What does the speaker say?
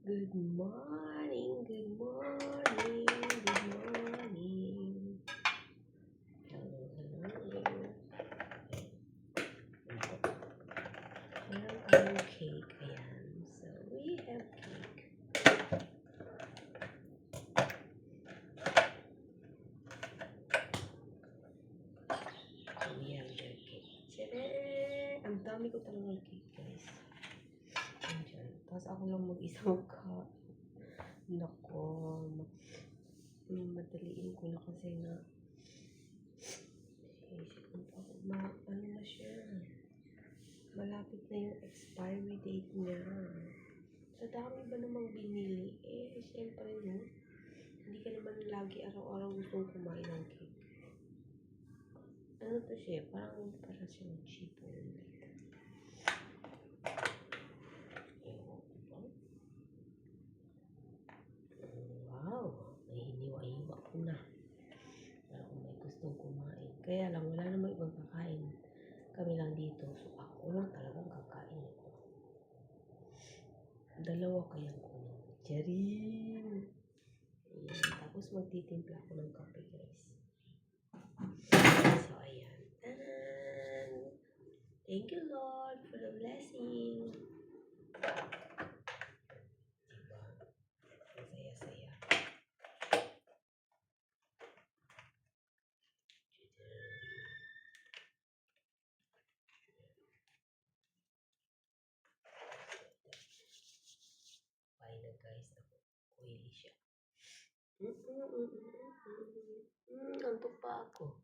Good morning, good morning, good morning. Hello, hello. Meron tayong cake, ayan. So, we have cake. So, we have the cake. Tcharam! Ang dami ko talagang cake, guys. Ayan. Tapos ako lang mag-isang ka. Nako, madaliin ko na kasi na isip ko pa ako, ano na siya, malapit na yung expiry date niya. Sa dami ba namang binili, syempre no, hindi ka naman lagi araw-araw gustong kumain ng cake. Ano to siya, parang para siyang chipon. Wow, may hiniwa-hiwa ko na. Para kung may gustong kumain. Kaya lang, wala namang ibang kakain. Kami lang dito. So, ako lang talagang kakain ko. Dalawa kayang kunin. Charin! Ayan. Tapos magtitimpla ako ng kape, guys. So, ayan. Tanan! Thank you, Lord, for the blessing. Diba? Ang saya-saya. Bye na, guys. Oily siya. Antok pa ako.